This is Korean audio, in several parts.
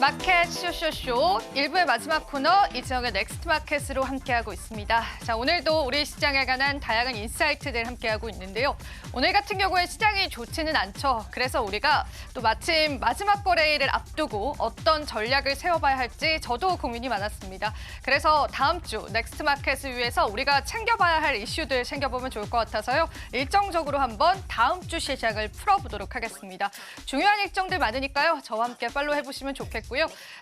마켓 쇼쇼쇼 1부의 마지막 코너 이지영의 넥스트 마켓으로 함께하고 있습니다. 자, 오늘도 우리 시장에 관한 다양한 인사이트들 함께하고 있는데요. 오늘 같은 경우에 시장이 좋지는 않죠. 그래서 우리가 또 마침 마지막 거래일을 앞두고 어떤 전략을 세워봐야 할지 저도 고민이 많았습니다. 그래서 다음 주 넥스트 마켓을 위해서 우리가 챙겨봐야 할 이슈들 챙겨보면 좋을 것 같아서요. 일정적으로 한번 다음 주 시장을 풀어보도록 하겠습니다. 중요한 일정들 많으니까요. 저와 함께 팔로우 해보시면 좋겠고요.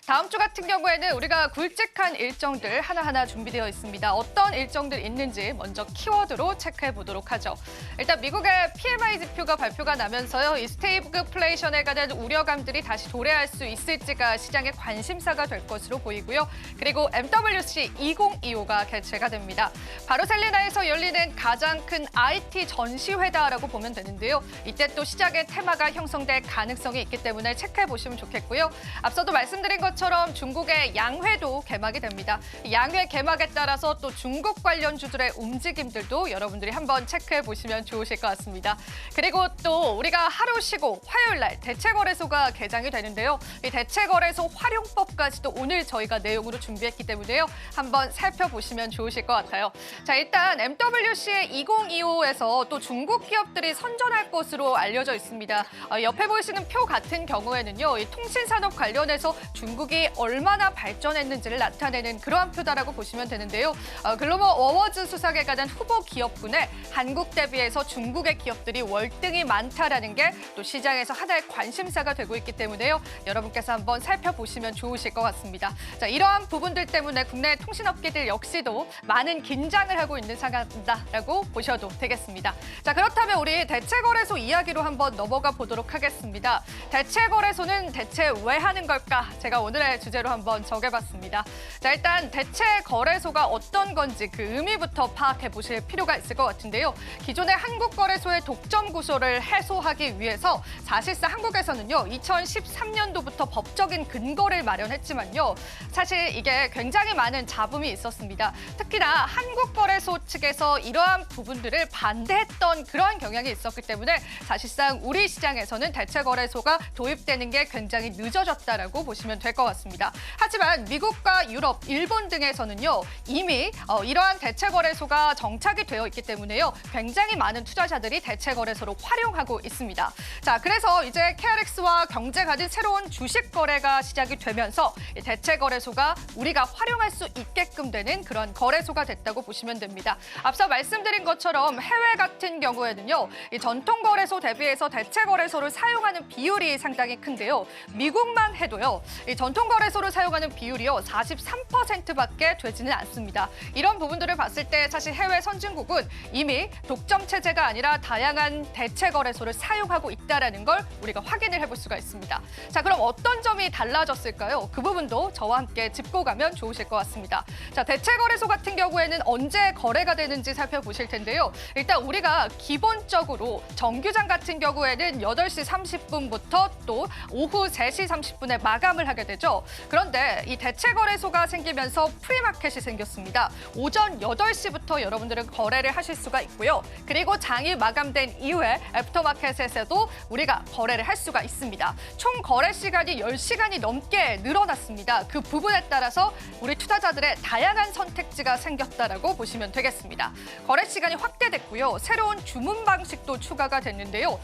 다음 주 같은 경우에는 우리가 굵직한 일정들 하나하나 준비되어 있습니다. 어떤 일정들 있는지 먼저 키워드로 체크해 보도록 하죠. 일단 미국의 PMI 지표가 발표가 나면서요. 이 스태그플레이션에 관한 우려감들이 다시 도래할 수 있을지가 시장의 관심사가 될 것으로 보이고요. 그리고 MWC 2025가 개최가 됩니다. 바르셀로나에서 열리는 가장 큰 IT 전시회다라고 보면 되는데요. 이때 또 시장의 테마가 형성될 가능성이 있기 때문에 체크해 보시면 좋겠고요. 앞서도 말씀드린 것처럼 중국의 양회도 개막이 됩니다. 양회 개막에 따라서 또 중국 관련주들의 움직임들도 여러분들이 한번 체크해 보시면 좋으실 것 같습니다. 그리고 또 우리가 하루 쉬고 화요일 날 대체거래소가 개장이 되는데요. 이 대체거래소 활용법까지도 오늘 저희가 내용으로 준비했기 때문에요. 한번 살펴보시면 좋으실 것 같아요. 자, 일단 MWC의 2025에서 또 중국 기업들이 선전할 것으로 알려져 있습니다. 옆에 보이시는 표 같은 경우에는요. 이 통신산업 관련해서 중국이 얼마나 발전했는지를 나타내는 그러한 표다라고 보시면 되는데요. 글로벌 어워즈 수상에 관한 후보 기업군에 한국 대비해서 중국의 기업들이 월등히 많다라는 게 또 시장에서 하나의 관심사가 되고 있기 때문에요. 여러분께서 한번 살펴보시면 좋으실 것 같습니다. 자, 이러한 부분들 때문에 국내 통신업계들 역시도 많은 긴장을 하고 있는 상황이다라고 보셔도 되겠습니다. 자, 그렇다면 우리 대체거래소 이야기로 한번 넘어가 보도록 하겠습니다. 대체거래소는 대체 왜 하는 걸까? 제가 오늘의 주제로 한번 정해봤습니다. 자, 일단 대체거래소가 어떤 건지 그 의미부터 파악해 보실 필요가 있을 것 같은데요. 기존의 한국거래소의 독점 구조를 해소하기 위해서 사실상 한국에서는요, 2013년도부터 법적인 근거를 마련했지만요. 사실 이게 굉장히 많은 잡음이 있었습니다. 특히나 한국거래소 측에서 이러한 부분들을 반대했던 그러한 경향이 있었기 때문에 사실상 우리 시장에서는 대체거래소가 도입되는 게 굉장히 늦어졌다라고 보시면 될 것 같습니다. 하지만 미국과 유럽, 일본 등에서는요, 이미 이러한 대체거래소가 정착이 되어 있기 때문에요. 굉장히 많은 투자자들이 대체거래소로 활용하고 있습니다. 자, 그래서 이제 KRX와 경쟁하는 새로운 주식 거래가 시작이 되면서 대체거래소가 우리가 활용할 수 있게끔 되는 그런 거래소가 됐다고 보시면 됩니다. 앞서 말씀드린 것처럼 해외 같은 경우에는요, 이 전통 거래소 대비해서 대체거래소를 사용하는 비율이 상당히 큰데요. 미국만 해도요, 이 전통 거래소를 사용하는 비율이요 43%밖에 되지는 않습니다. 이런 부분들을 봤을 때 사실 해외 선진국은 이미 독점 체제가 아니라 다양한 대체 거래소를 사용하고 있다는 걸 우리가 확인을 해볼 수가 있습니다. 자, 그럼 어떤 점이 달라졌을까요? 그 부분도 저와 함께 짚고 가면 좋으실 것 같습니다. 자, 대체 거래소 같은 경우에는 언제 거래가 되는지 살펴보실 텐데요. 일단 우리가 기본적으로 정규장 같은 경우에는 8시 30분부터 또 오후 3시 30분에 마감을 하게 되죠. 그런데 이 대체 거래소가 생기면서 프리마켓이 생겼습니다. 오전 8시부터 여러분들은 거래를 하실 수가 있고요. 그리고 장이 마감된 이후에 애프터마켓에서도 우리가 거래를 할 수가 있습니다. 총 거래 시간이 10시간이 넘게 늘어났습니다. 그 부분에 따라서 우리 투자자들의 다양한 선택지가 생겼다라고 보시면 되겠습니다. 거래 시간이 확대됐고요. 새로운 주문 방식도 추가가 됐는데요.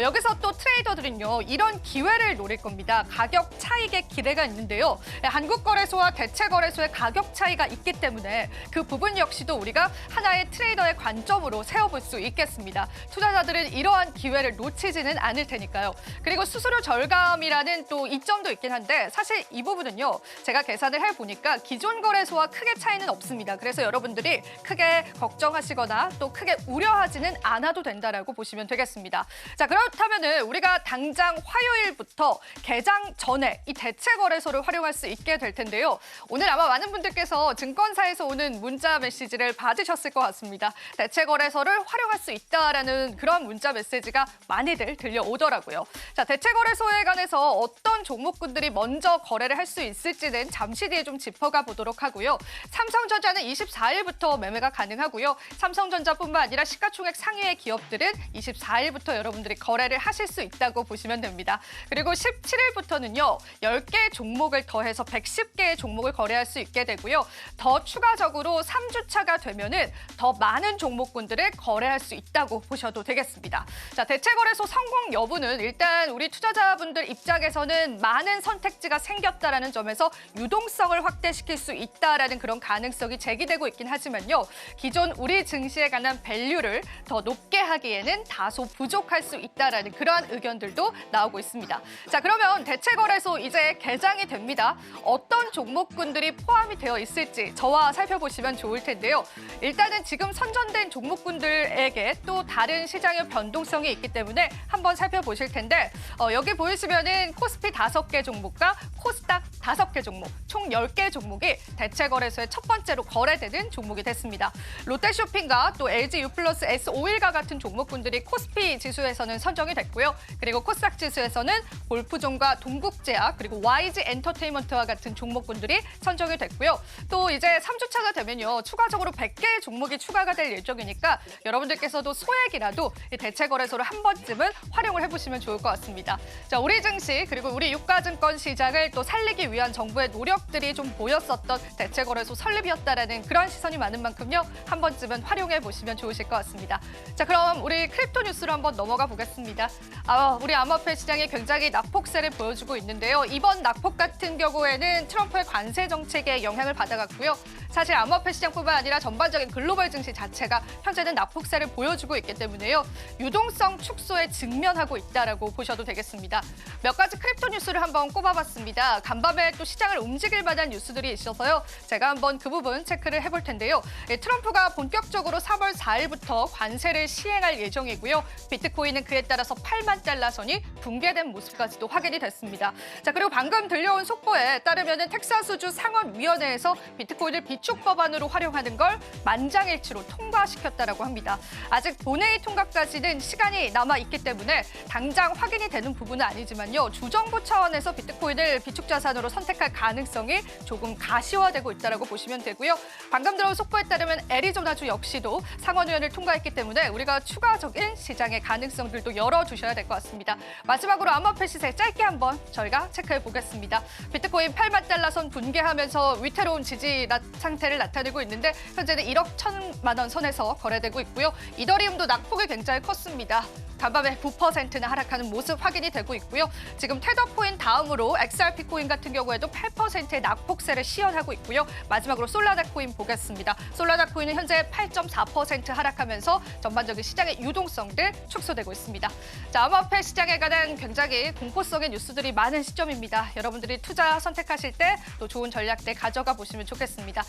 여기서 또 트레이더들은요, 이런 기회를 노릴 겁니다. 가격 차익의 기대가 있는데요. 한국거래소와 대체거래소의 가격 차이가 있기 때문에 그 부분 역시도 우리가 하나의 트레이더의 관점으로 세워볼 수 있겠습니다. 투자자들은 이러한 기회를 놓치지는 않을 테니까요. 그리고 수수료 절감이라는 또 이점도 있긴 한데 사실 이 부분은요, 제가 계산을 해보니까 기존 거래소와 크게 차이는 없습니다. 그래서 여러분들이 크게 걱정하시거나 또 크게 우려하지는 않아도 된다라고 보시면 되겠습니다. 자, 그렇다면은 우리가 당장 화요일부터 개장 전에 이 대체거래소를 활용할 수 있게 될 텐데요. 오늘 아마 많은 분들께서 증권사에서 오는 문자 메시지를 받으셨을 것 같습니다. 대체거래소를 활용할 수 있다라는 그런 문자 메시지가 많이들 들려오더라고요. 자, 대체거래소에 관해서 어떤 종목군들이 먼저 거래를 할 수 있을지는 잠시 뒤에 좀 짚어가 보도록 하고요. 삼성전자는 24일부터 매매가 가능하고요. 삼성전자뿐만 아니라 시가총액 상위의 기업들은 24일부터 여러분들이 거래를 하실 수 있다고 보시면 됩니다. 그리고 17일부터는요. 10개 종목을 더해서 110개의 종목을 거래할 수 있게 되고요. 더 추가적으로 3주차가 되면은 더 많은 종목군들을 거래할 수 있다고 보셔도 되겠습니다. 자, 대체거래소 성공 여부는 일단 우리 투자자분들 입장에서는 많은 선택지가 생겼다라는 점에서 유동성을 확대시킬 수 있다라는 그런 가능성이 제기되고 있긴 하지만요. 기존 우리 증시에 관한 밸류를 더 높게 하기에는 다소 부족할 수 있다라는 그러한 의견들도 나오고 있습니다. 자, 그러면 대체거래소 이제 개장이 됩니다. 어떤 종목군들이 포함이 되어 있을지 저와 살펴보시면 좋을 텐데요. 일단은 지금 선전된 종목군들에게 또 다른 시장의 변동성이 있기 때문에 한번 살펴보실 텐데 여기 보이시면은 코스피 5개 종목과 코스닥 5개 종목, 총 10개 종목이 대체거래소의 첫 번째로 거래되는 종목이 됐습니다. 롯데쇼핑과 또 LG U+S S51과 같은 종목군들이 코스피 지수에서는 선정이 됐고요. 그리고 코스닥 지수에서는 골프존과 동국제약 그리고 YG 엔터테인먼트와 같은 종목군들이 선정이 됐고요. 또 이제 3주차가 되면요. 추가적으로 100개의 종목이 추가가 될 예정이니까 여러분들께서도 소액이라도 이 대체거래소를 한 번쯤은 활용을 해보시면 좋을 것 같습니다. 자, 우리 증시 그리고 우리 유가증권 시장을 또 살리기 위한 정부의 노력들이 좀 보였었던 대체거래소 설립이었다라는 그런 시선이 많은 만큼요. 한 번쯤은 활용해 보시면 좋으실 것 같습니다. 자, 그럼 우리 크립토 뉴스로 한번 넘어가 보겠습니다. 우리 암호화폐 시장이 굉장히 낙폭세를 보여주고 있는데요. 이번 낙폭 같은 경우에는 트럼프의 관세 정책에 영향을 받아갔고요. 사실 암호화폐 시장뿐만 아니라 전반적인 글로벌 증시 자체가 현재는 낙폭세를 보여주고 있기 때문에요. 유동성 축소에 직면하고 있다라고 보셔도 되겠습니다. 몇 가지 크립토 뉴스를 한번 꼽아봤습니다. 간밤에 또 시장을 움직일 만한 뉴스들이 있어서요. 제가 한번 그 부분 체크를 해볼 텐데요. 트럼프가 본격적으로 3월 4일부터 관세를 시행할 예정이고요. 비트코인은 그에 따라서 8만 달러 선이 붕괴된 모습까지도 확인이 됐습니다. 자, 그리고 방금 들려온 속보에 따르면 텍사스주 상원위원회에서 비트코인을 비축 법안으로 활용하는 걸 만장일치로 통과시켰다라고 합니다. 아직 본회의 통과까지는 시간이 남아 있기 때문에 당장 확인이 되는 부분은 아니지만요. 주정부 차원에서 비트코인을 비축 자산으로 선택할 가능성이 조금 가시화되고 있다라고 보시면 되고요. 방금 들어온 속보에 따르면 애리조나주 역시도 상원의원을 통과했기 때문에 우리가 추가적인 시장의 가능성들도 열어두셔야 될 것 같습니다. 마지막으로 암호화폐 시세 짧게 한번 저희가 체크해 보겠습니다. 비트코인 8만 달러 선 붕괴하면서 위태로운 지지 상태를 나타내고 있는데 현재는 1억 1천만 원 선에서 거래되고 있고요. 이더리움도 낙폭이 굉장히 컸습니다. 간밤에 9%나 하락하는 모습 확인이 되고 있고요. 지금 테더코인 다음으로 XRP 코인 같은 경우에도 8%의 낙폭세를 시연하고 있고요. 마지막으로 솔라나 코인 보겠습니다. 솔라나 코인은 현재 8.4% 하락하면서 전반적인 시장의 유동성들 축소되고 있습니다. 자, 암호화폐 시장에 관한 굉장히 공포성의 뉴스들이 많은 시점입니다. 여러분들이 투자 선택하실 때 또 좋은 전략들 가져가 보시면 좋겠습니다.